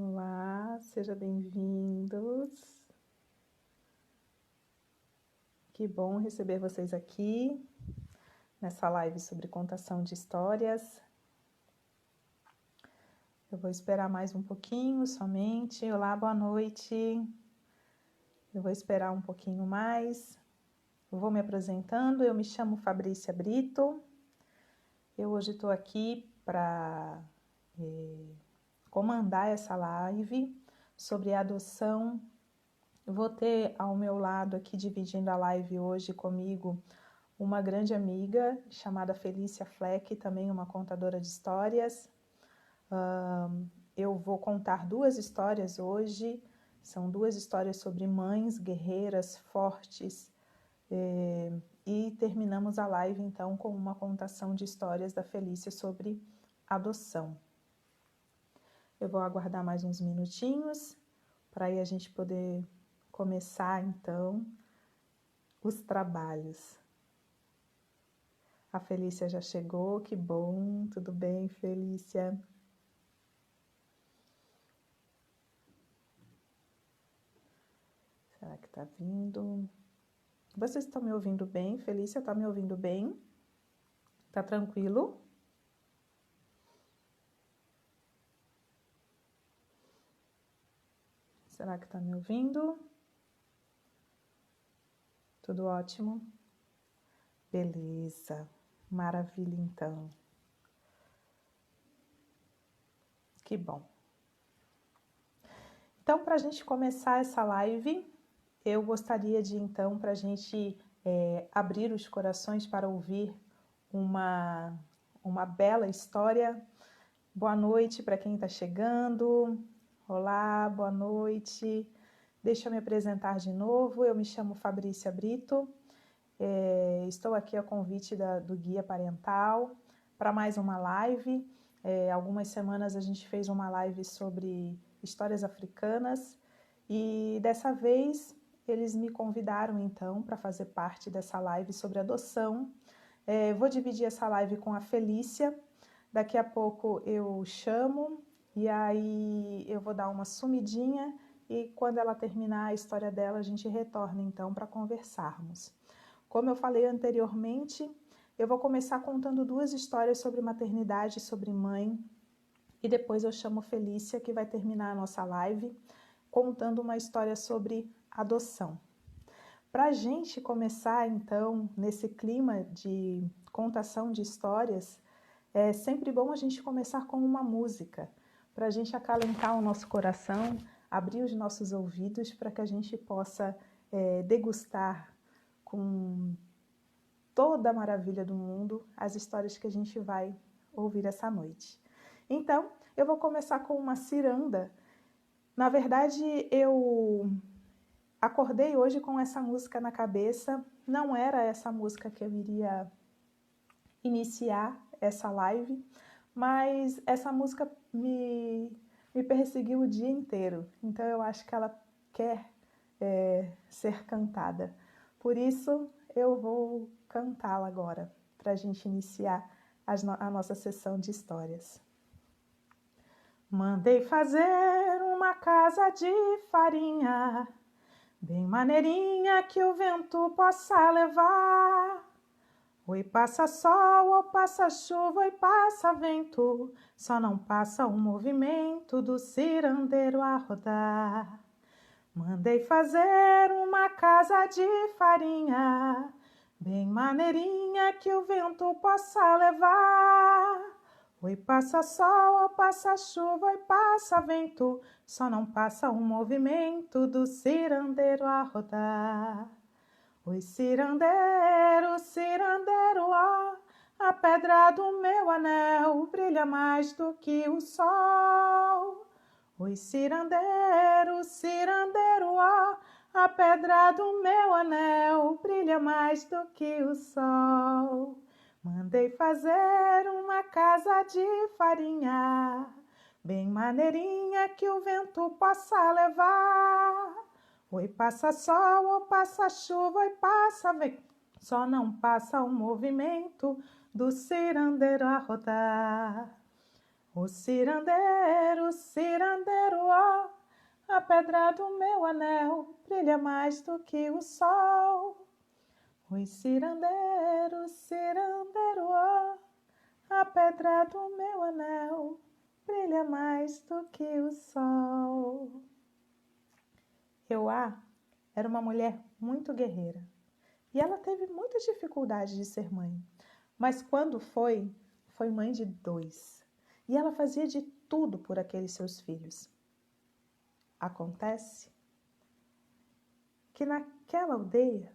Olá, sejam bem-vindos. Que bom receber vocês aqui nessa live sobre contação de histórias. Eu vou esperar mais um pouquinho somente. Olá, boa noite. Eu vou esperar um pouquinho mais. Eu vou me apresentando. Eu me chamo Fabrícia Brito. Eu hoje estou aqui para comandar essa live sobre adoção. Eu vou ter ao meu lado aqui, dividindo a live hoje comigo, uma grande amiga chamada Felícia Fleck, também uma contadora de histórias. Eu vou contar duas histórias hoje. São duas histórias sobre mães guerreiras, fortes. E terminamos a live, então, com uma contação de histórias da Felícia sobre adoção. Eu vou aguardar mais uns minutinhos para aí a gente poder começar, então, os trabalhos. A Felícia já chegou, que bom, tudo bem, Felícia? Será que tá vindo? Vocês estão me ouvindo bem? Felícia, tá me ouvindo bem? Tá tranquilo? Será que tá me ouvindo? Tudo ótimo? Beleza, maravilha então. Que bom. Então, para a gente começar essa live, eu gostaria de, então, para a gente abrir os corações para ouvir uma bela história. Boa noite para quem está chegando. Olá, boa noite. Deixa eu me apresentar de novo. Eu me chamo Fabrícia Brito. Estou aqui a convite do Guia Parental para mais uma live. Algumas semanas a gente fez uma live sobre histórias africanas e dessa vez eles me convidaram então para fazer parte dessa live sobre adoção. Vou dividir essa live com a Felícia. Daqui a pouco eu chamo e aí eu vou dar uma sumidinha e quando ela terminar a história dela a gente retorna então para conversarmos. Como eu falei anteriormente, eu vou começar contando duas histórias sobre maternidade e sobre mãe e depois eu chamo Felícia, que vai terminar a nossa live contando uma história sobre adoção. Para a gente começar então nesse clima de contação de histórias, é sempre bom a gente começar com uma música, para a gente acalentar o nosso coração, abrir os nossos ouvidos para que a gente possa degustar com toda a maravilha do mundo as histórias que a gente vai ouvir essa noite. Então, eu vou começar com uma ciranda. Na verdade, eu acordei hoje com essa música na cabeça. Não era essa música que eu iria iniciar essa live, mas essa música me perseguiu o dia inteiro. Então, eu acho que ela quer ser cantada. Por isso, eu vou cantá-la agora, para a gente iniciar a nossa sessão de histórias. Mandei fazer uma casa de farinha, bem maneirinha que o vento possa levar. Oi passa sol, ou passa chuva, oi passa vento, só não passa o movimento do cirandeiro a rodar. Mandei fazer uma casa de farinha, bem maneirinha que o vento possa levar. Oi passa sol, ou passa chuva, oi passa vento, só não passa o movimento do cirandeiro a rodar. Oi cirandeiro, cirandeiro, ó, a pedra do meu anel brilha mais do que o sol. Oi cirandeiro, cirandeiro, ó, a pedra do meu anel brilha mais do que o sol. Mandei fazer uma casa de farinha, bem maneirinha que o vento possa levar. Oi passa sol, ou passa chuva, oi passa vento, só não passa o movimento do cirandeiro a rodar. O cirandeiro, ó, a pedra do meu anel brilha mais do que o sol. Oi, cirandeiro, ó, a pedra do meu anel brilha mais do que o sol. Euá era uma mulher muito guerreira e ela teve muitas dificuldades de ser mãe, mas quando foi mãe de 2 e ela fazia de tudo por aqueles seus filhos. Acontece que naquela aldeia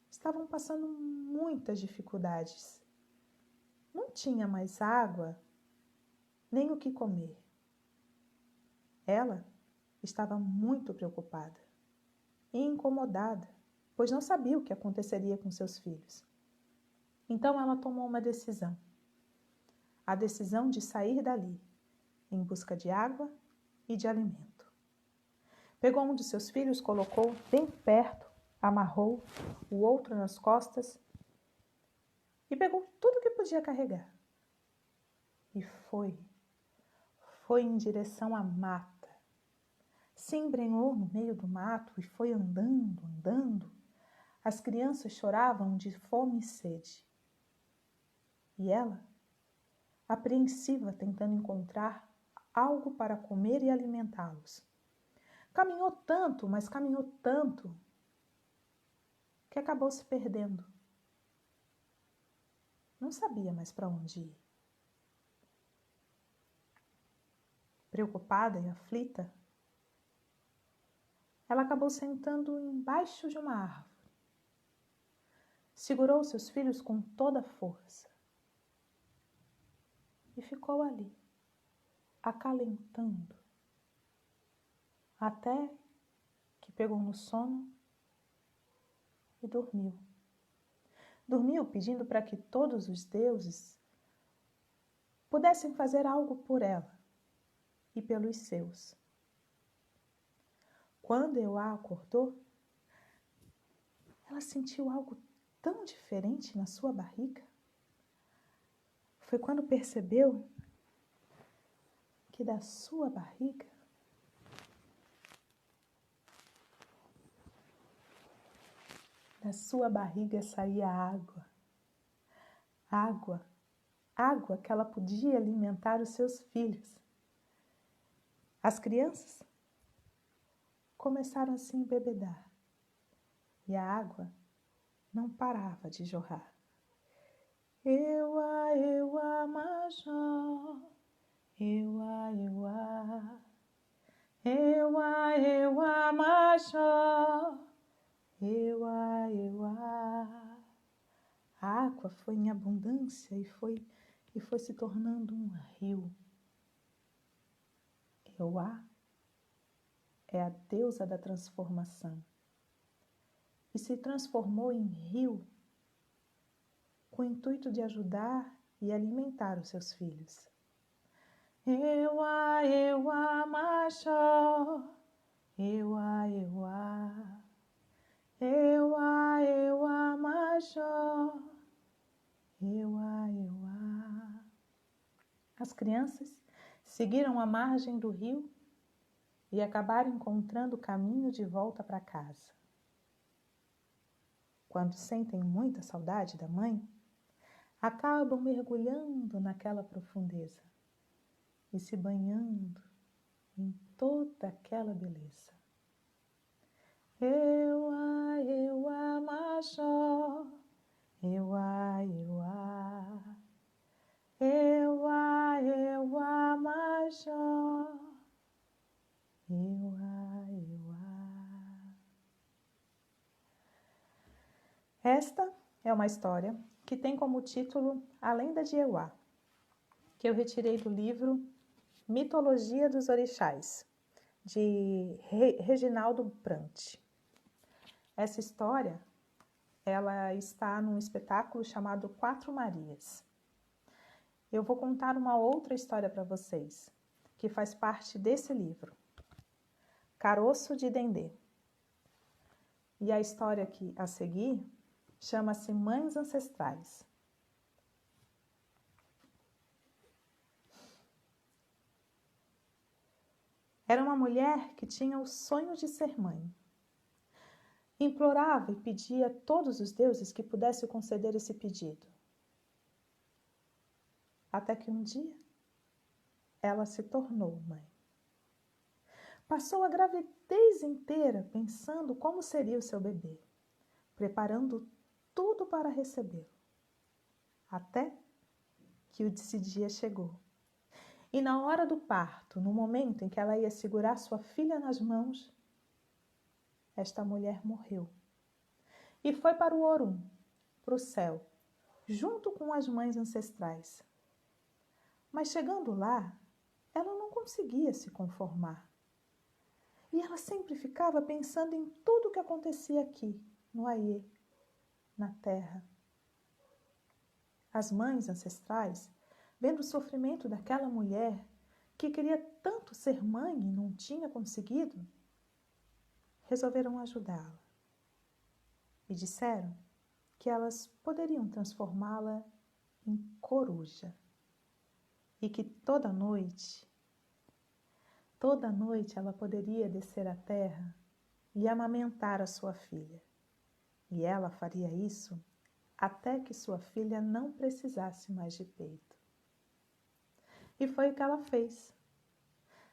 estavam passando muitas dificuldades. Não tinha mais água, nem o que comer. Ela estava muito preocupada e incomodada, pois não sabia o que aconteceria com seus filhos. Então ela tomou uma decisão. A decisão de sair dali, em busca de água e de alimento. Pegou um de seus filhos, colocou bem perto, amarrou o outro nas costas e pegou tudo que podia carregar. E foi em direção à mata. Se embrenhou no meio do mato e foi andando. As crianças choravam de fome e sede. E ela, apreensiva, tentando encontrar algo para comer e alimentá-los. Caminhou tanto, mas caminhou tanto, que acabou se perdendo. Não sabia mais para onde ir. Preocupada e aflita, ela acabou sentando embaixo de uma árvore. Segurou seus filhos com toda a força e ficou ali, acalentando, até que pegou no sono e dormiu. Dormiu pedindo para que todos os deuses pudessem fazer algo por ela e pelos seus. Quando Euá acordou, ela sentiu algo tão diferente na sua barriga. Foi quando percebeu que da sua barriga saía água. Água que ela podia alimentar os seus filhos. As crianças começaram a se embebedar e a água não parava de jorrar. Euá, Euá, Majó, Euá, Euá, Euá, Euá, Majó, Euá, Euá. A água foi em abundância e foi se tornando um rio. Euá é a deusa da transformação e se transformou em rio com o intuito de ajudar e alimentar os seus filhos. Euá, Euá, Majó, Euá, Euá, Euá, Euá, Majó, Euá, Euá. As crianças seguiram a margem do rio e acabaram encontrando o caminho de volta para casa. Quando sentem muita saudade da mãe, acabam mergulhando naquela profundeza e se banhando em toda aquela beleza. Euá, Euá, Majó, Euá, Euá, Euá, Euá, Majó, Euá, Euá. Esta é uma história que tem como título A Lenda de Euá, que eu retirei do livro Mitologia dos Orixás, de Reginaldo Brant. Essa história, ela está num espetáculo chamado Quatro Marias. Eu vou contar uma outra história para vocês, que faz parte desse livro, Caroço de Dendê. E a história que a seguir chama-se Mães Ancestrais. Era uma mulher que tinha o sonho de ser mãe. Implorava e pedia a todos os deuses que pudesse conceder esse pedido. Até que um dia, ela se tornou mãe. Passou a gravidez inteira pensando como seria o seu bebê, preparando tudo para recebê-lo. Até que esse dia chegou. E na hora do parto, no momento em que ela ia segurar sua filha nas mãos, esta mulher morreu. E foi para o Orum, para o céu, junto com as mães ancestrais. Mas chegando lá, ela não conseguia se conformar. E ela sempre ficava pensando em tudo o que acontecia aqui, no Aie, na terra. As mães ancestrais, vendo o sofrimento daquela mulher que queria tanto ser mãe e não tinha conseguido, resolveram ajudá-la. E disseram que elas poderiam transformá-la em coruja. E que toda noite ela poderia descer à terra e amamentar a sua filha. E ela faria isso até que sua filha não precisasse mais de peito. E foi o que ela fez.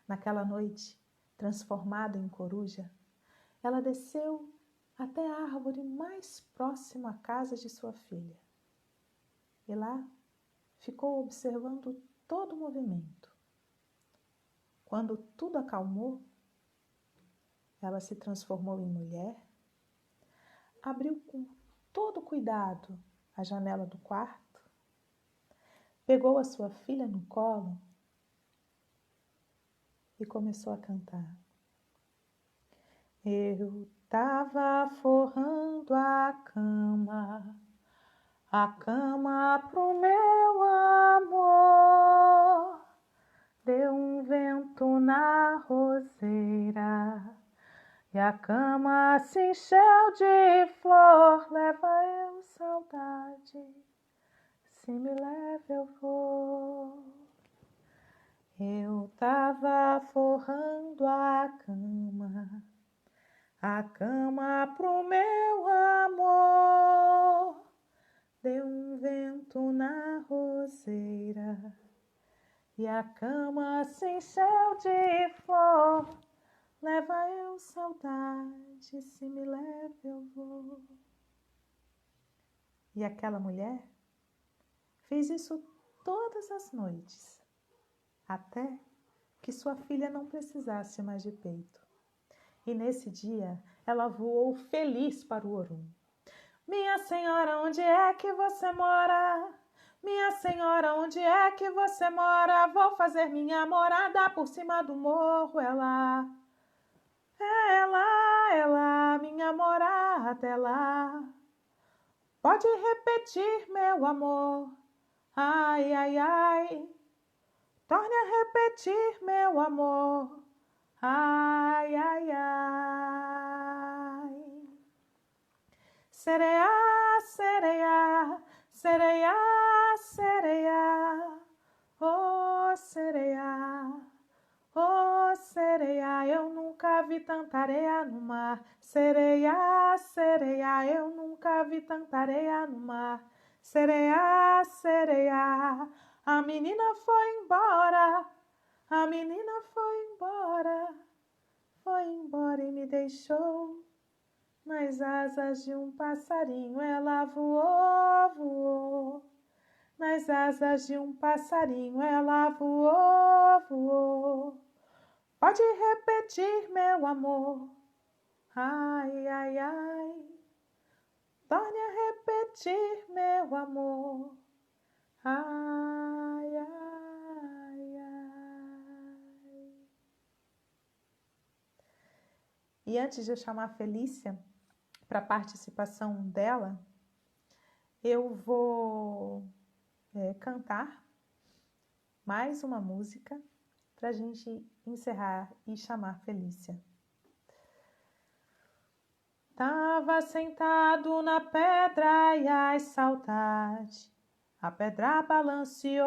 Naquela noite, transformada em coruja, ela desceu até a árvore mais próxima à casa de sua filha. E lá ficou observando todo o movimento. Quando tudo acalmou, ela se transformou em mulher, abriu com todo cuidado a janela do quarto, pegou a sua filha no colo e começou a cantar. Eu tava forrando a cama pro meu amor. Deu um vento na roseira e a cama se encheu de flor. Leva eu saudade, se me leva eu vou. Eu tava forrando a cama pro meu amor. Deu um vento na roseira e a cama se encheu de flor. Leva eu saudade, se me leva eu vou. E aquela mulher fez isso todas as noites, até que sua filha não precisasse mais de peito. E nesse dia, ela voou feliz para o Orum. Minha senhora, onde é que você mora? Minha senhora, onde é que você mora? Vou fazer minha morada por cima do morro. Ela, minha morada, ela. Pode repetir, meu amor. Ai, ai, ai. Torne a repetir, meu amor. Ai, ai, ai. Sereia, sereia, sereia, sereia. Oh, sereia, oh, sereia. Eu nunca vi tanta areia no mar. Sereia, sereia. Eu nunca vi tanta areia no mar. Sereia, sereia. A menina foi embora. A menina foi embora e me deixou nas asas de um passarinho. Ela voou, voou, nas asas de um passarinho. Ela voou, voou. Pode repetir, meu amor. Ai, ai, ai. Torne a repetir, meu amor. Ai, ai, ai. E antes de eu chamar a Felícia para a participação dela, eu vou cantar mais uma música para a gente encerrar e chamar a Felícia. Tava sentado na pedra e ai, saudade, a pedra balanceou.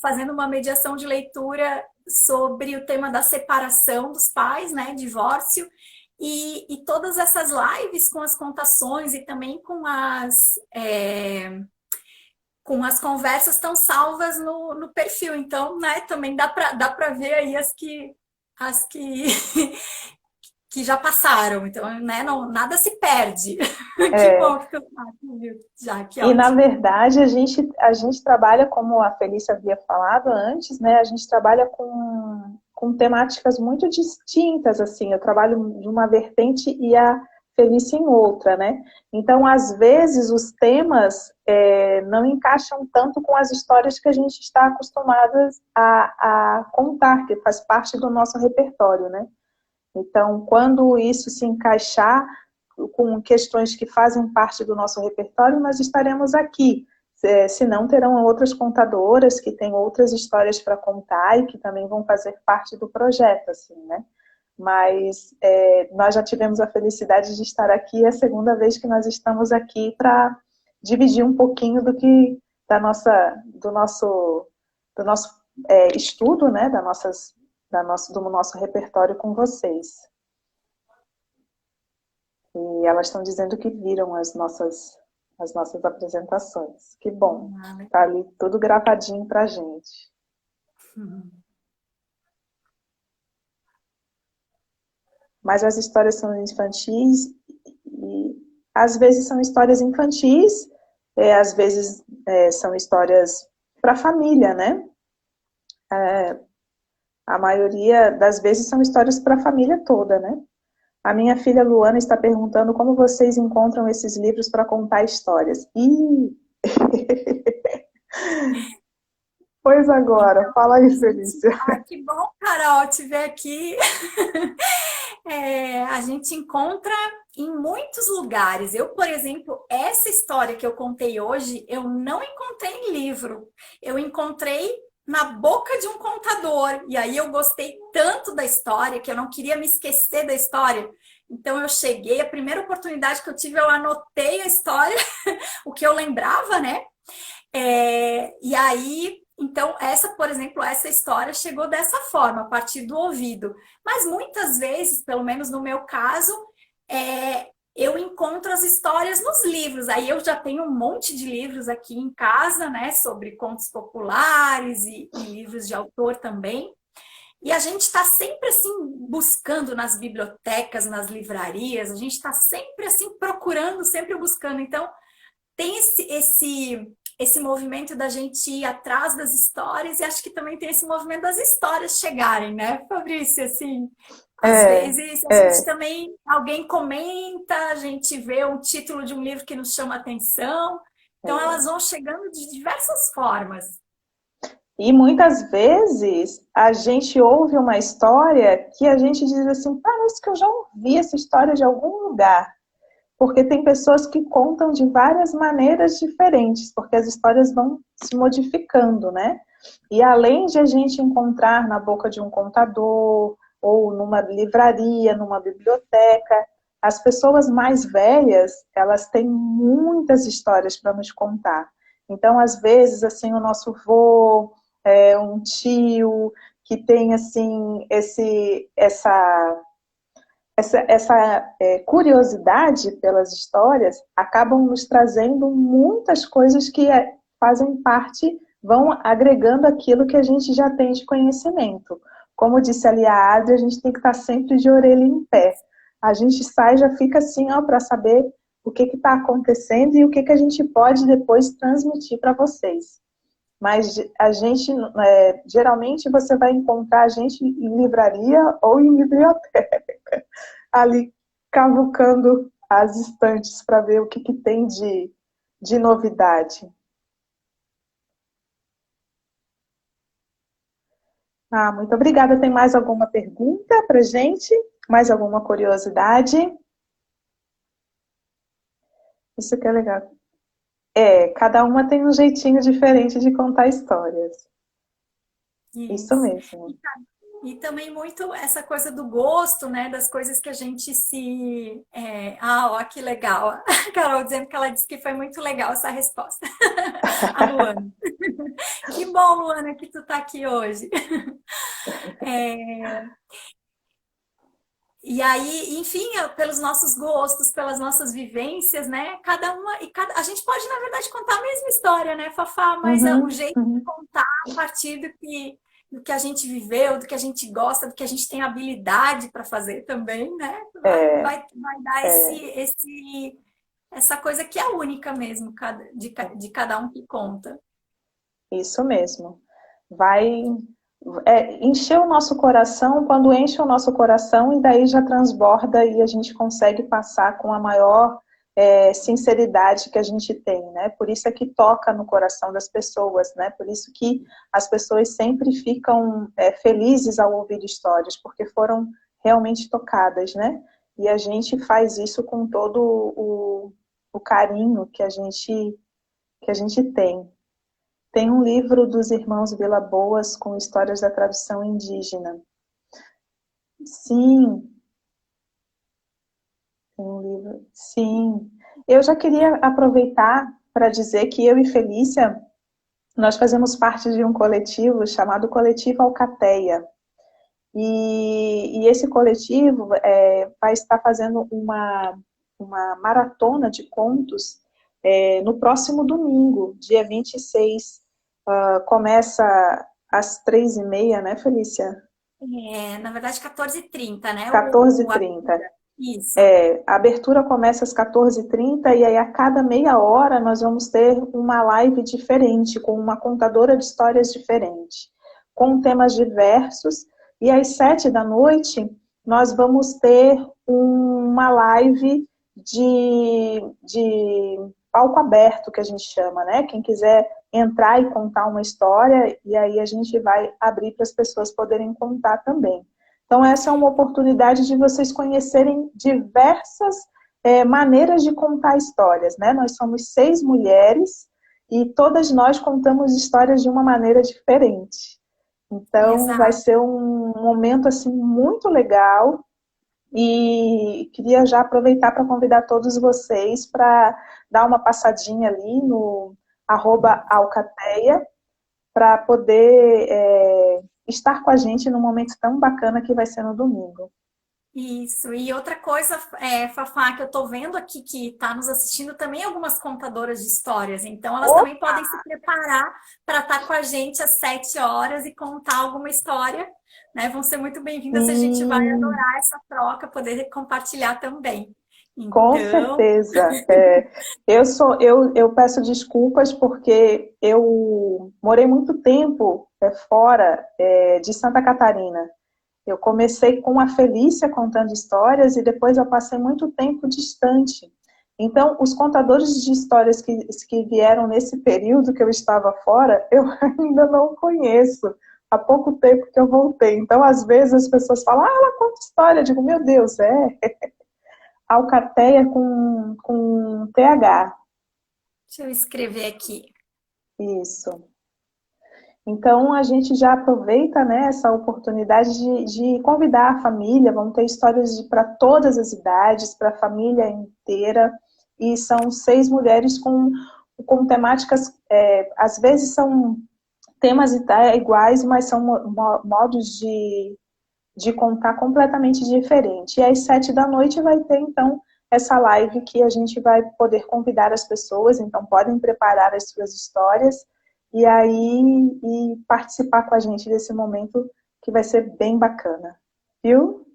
fazendo uma mediação de leitura sobre o tema da separação dos pais, né, divórcio, e todas essas lives com as contações e também com as conversas estão salvas no perfil. Então, né, também dá para ver aí as que, que já passaram. Então, né, não, nada se perde. Que É, bom que tu viu já, que e, na ótimo. verdade, a gente trabalha, como a Felícia havia falado antes, né? A gente trabalha com temáticas muito distintas, assim. Eu trabalho de uma vertente e a Felícia em outra, né? Então, às vezes, os temas não encaixam tanto com as histórias que a gente está acostumadas a contar, que faz parte do nosso repertório, né? Então, quando isso se encaixar com questões que fazem parte do nosso repertório, nós estaremos aqui. Se não, terão outras contadoras que têm outras histórias para contar e que também vão fazer parte do projeto, assim, né? Mas nós já tivemos a felicidade de estar aqui, é a segunda vez que nós estamos aqui para dividir um pouquinho do nosso estudo, né? Do nosso repertório com vocês. E elas estão dizendo que viram as nossas apresentações. Que bom. Tá ali tudo gravadinho pra gente. Mas as histórias são infantis e às vezes são histórias infantis, às vezes são histórias para a família, né? A maioria das vezes são histórias para a família toda, né? A minha filha Luana está perguntando como vocês encontram esses livros para contar histórias. Ih! Pois agora, fala aí, Felícia. Que bom, Carol, te ver aqui. A gente encontra em muitos lugares. Eu, por exemplo, essa história que eu contei hoje, eu não encontrei em livro. Eu encontrei na boca de um contador. E aí eu gostei tanto da história que eu não queria me esquecer da história. Então eu cheguei, a primeira oportunidade que eu tive, eu anotei a história, o que eu lembrava, né? E aí, então, por exemplo, essa história chegou dessa forma, a partir do ouvido. Mas muitas vezes, pelo menos no meu caso, eu encontro as histórias nos livros. Aí eu já tenho um monte de livros aqui em casa, né, sobre contos populares e livros de autor também. E a gente está sempre assim buscando nas bibliotecas, nas livrarias, a gente está sempre assim procurando, sempre buscando. Então, tem esse movimento da gente ir atrás das histórias e acho que também tem esse movimento das histórias chegarem, né, Fabrício? Assim, às vezes a gente também, alguém comenta, a gente vê um título de um livro que nos chama atenção, então elas vão chegando de diversas formas. E muitas vezes a gente ouve uma história que a gente diz assim, parece que eu já ouvi essa história de algum lugar. Porque tem pessoas que contam de várias maneiras diferentes, porque as histórias vão se modificando, né? E além de a gente encontrar na boca de um contador, ou numa livraria, numa biblioteca, as pessoas mais velhas, elas têm muitas histórias para nos contar. Então, às vezes, assim, o nosso vô, um tio, que tem, assim, essa curiosidade pelas histórias acabam nos trazendo muitas coisas que fazem parte, vão agregando aquilo que a gente já tem de conhecimento. Como disse ali a Adri, a gente tem que estar sempre de orelha em pé. A gente sai e já fica assim, ó, para saber o que está acontecendo e o que a gente pode depois transmitir para vocês. Mas a gente, geralmente você vai encontrar a gente em livraria ou em biblioteca, ali cavucando as estantes para ver o que tem de novidade. Muito obrigada. Tem mais alguma pergunta para gente? Mais alguma curiosidade? Isso que é legal. Cada uma tem um jeitinho diferente de contar histórias. Isso Isso. mesmo. E também muito essa coisa do gosto, né? Das coisas que a gente se. Ó, que legal. A Carol dizendo que ela disse que foi muito legal essa resposta. A Luana. Que bom, Luana, que tu tá aqui hoje. É, E aí, enfim, pelos nossos gostos, pelas nossas vivências, né? Cada uma a gente pode, na verdade, contar a mesma história, né, Fafá? Mas é o Uhum, jeito de uhum. contar a partir do que a gente viveu, do que a gente gosta, do que a gente tem habilidade para fazer também, né? É, Vai dar é, essa coisa que é única mesmo, de cada um que conta. isso mesmo. Vai encher o nosso coração, quando enche o nosso coração, e daí já transborda e a gente consegue passar com a maior sinceridade que a gente tem, né? Por isso é que toca no coração das pessoas, né? Por isso que as pessoas sempre ficam felizes ao ouvir histórias, porque foram realmente tocadas, né? E a gente faz isso com todo o carinho que a gente tem. Tem um livro dos irmãos Vila-Boas com histórias da tradução indígena. Sim, tem um livro. Sim. Eu já queria aproveitar para dizer que eu e Felícia, nós fazemos parte de um coletivo chamado Coletivo Alcateia. E esse coletivo vai estar fazendo uma maratona de contos no próximo domingo, dia 26. Começa às 3h30, né, Felícia? Na verdade, 14h30, né? 14h30. Isso. A abertura começa às 14h30 e aí a cada meia hora nós vamos ter uma live diferente, com uma contadora de histórias diferente, com temas diversos. E às 7 da noite nós vamos ter uma live de palco aberto, que a gente chama, né? Quem quiser entrar e contar uma história, e aí a gente vai abrir para as pessoas poderem contar também. Então, essa é uma oportunidade de vocês conhecerem diversas maneiras de contar histórias, né? Nós somos 6 mulheres e todas nós contamos histórias de uma maneira diferente. Então, vai Exato. ser um momento, assim, muito legal e queria já aproveitar para convidar todos vocês para dar uma passadinha ali no @alcateia para poder estar com a gente num momento tão bacana que vai ser no domingo. Isso. E outra coisa, Fafá, que eu tô vendo aqui que está nos assistindo também algumas contadoras de histórias. Então, elas também Opa! podem se preparar para estar com a gente às 7 horas e contar alguma história, né? Vão ser muito bem-vindas e a gente vai Sim, adorar essa troca, poder compartilhar também. com Então, certeza. Eu peço desculpas porque eu morei muito tempo fora de Santa Catarina. Eu comecei com a Felícia contando histórias e depois eu passei muito tempo distante. Então, os contadores de histórias que vieram nesse período que eu estava fora, eu ainda não conheço. Há pouco tempo que eu voltei. Então, às vezes as pessoas falam, ela conta história. Eu digo, meu Deus, Alcateia com TH. deixa eu escrever aqui. Isso. Então, a gente já aproveita, né, essa oportunidade de convidar a família. Vão ter histórias para todas as idades, para a família inteira. E são 6 mulheres com temáticas, às vezes são temas iguais, mas são modos de contar completamente diferente. E às 7 da noite vai ter, então, essa live que a gente vai poder convidar as pessoas, então podem preparar as suas histórias e aí participar com a gente desse momento que vai ser bem bacana. Viu?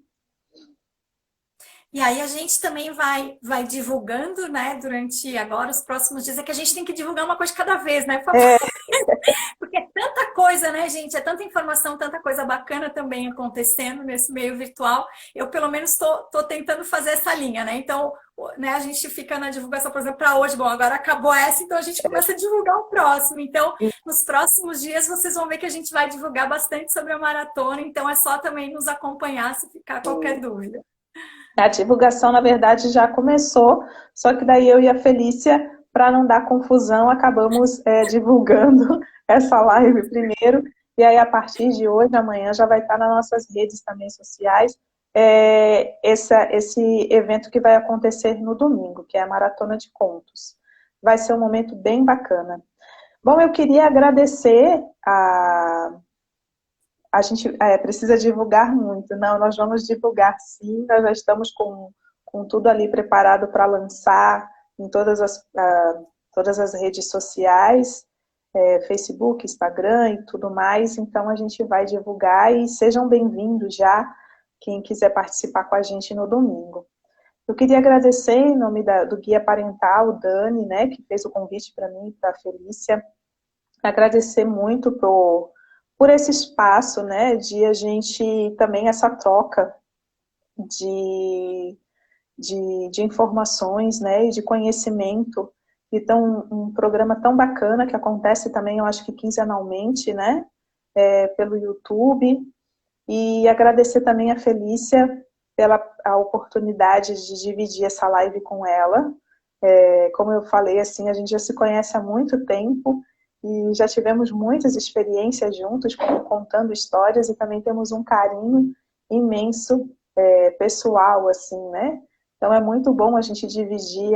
E aí a gente também vai divulgando, né, durante agora os próximos dias. É que a gente tem que divulgar uma coisa de cada vez, né, Fafá? É, Porque é tanta coisa, né, gente? É tanta informação, tanta coisa bacana também acontecendo nesse meio virtual. Eu, pelo menos, tô tentando fazer essa linha, né? Então, né, a gente fica na divulgação, por exemplo, para hoje. Bom, agora acabou essa, então a gente começa a divulgar o próximo. Então, nos próximos dias, vocês vão ver que a gente vai divulgar bastante sobre a maratona. Então, é só também nos acompanhar se ficar qualquer dúvida. a divulgação, na verdade, já começou, só que daí eu e a Felícia, para não dar confusão, acabamos divulgando essa live primeiro. E aí, a partir de hoje, amanhã, já vai estar nas nossas redes também sociais, esse evento que vai acontecer no domingo, que é a Maratona de Contos. Vai ser um momento bem bacana. Bom, eu queria agradecer a gente precisa divulgar muito. Não, nós vamos divulgar sim, nós já estamos com tudo ali preparado para lançar em todas as redes sociais, Facebook, Instagram e tudo mais, então a gente vai divulgar e sejam bem-vindos já, quem quiser participar com a gente no domingo. Eu queria agradecer em nome do Guia Parental, o Dani, né, que fez o convite para mim e para a Felícia, agradecer muito por esse espaço, né, de a gente também essa troca de informações, né, e de conhecimento. Então, um programa tão bacana que acontece também, eu acho que quinzenalmente, né, pelo YouTube. E agradecer também a Felícia pela a oportunidade de dividir essa live com ela. Como eu falei, assim, a gente já se conhece há muito tempo e já tivemos muitas experiências juntos, contando histórias, e também temos um carinho imenso, pessoal, assim, né? Então é muito bom a gente dividir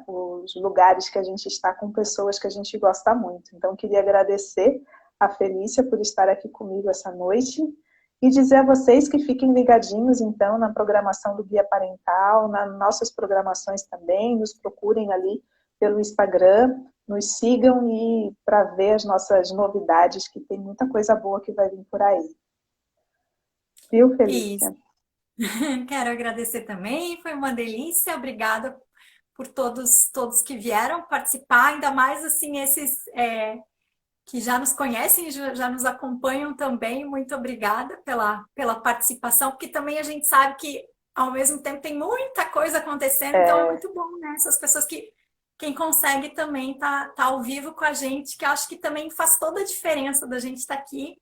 os lugares que a gente está com pessoas que a gente gosta muito. Então queria agradecer a Felícia por estar aqui comigo essa noite e dizer a vocês que fiquem ligadinhos, então, na programação do Guia Parental, nas nossas programações também, nos procurem ali pelo Instagram, nos sigam e para ver as nossas novidades, que tem muita coisa boa que vai vir por aí. Viu, Isso. Felícia? Quero agradecer também, foi uma delícia, obrigada por todos que vieram participar, ainda mais assim esses que já nos conhecem, já nos acompanham também. Muito obrigada pela participação, porque também a gente sabe que ao mesmo tempo tem muita coisa acontecendo, então é muito bom, né? Essas pessoas quem consegue também tá ao vivo com a gente, que eu acho que também faz toda a diferença da gente estar aqui.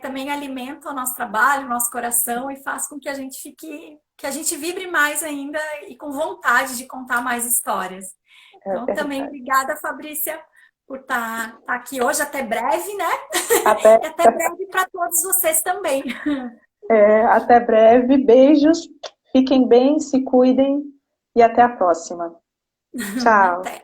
Também alimenta o nosso trabalho, o nosso coração e faz com que a gente que a gente vibre mais ainda e com vontade de contar mais histórias. Então, também obrigada, Fabrícia, por estar aqui hoje. Até breve, né? E até breve para todos vocês também. Até breve, beijos, fiquem bem, se cuidem e até a próxima. Tchau. Até.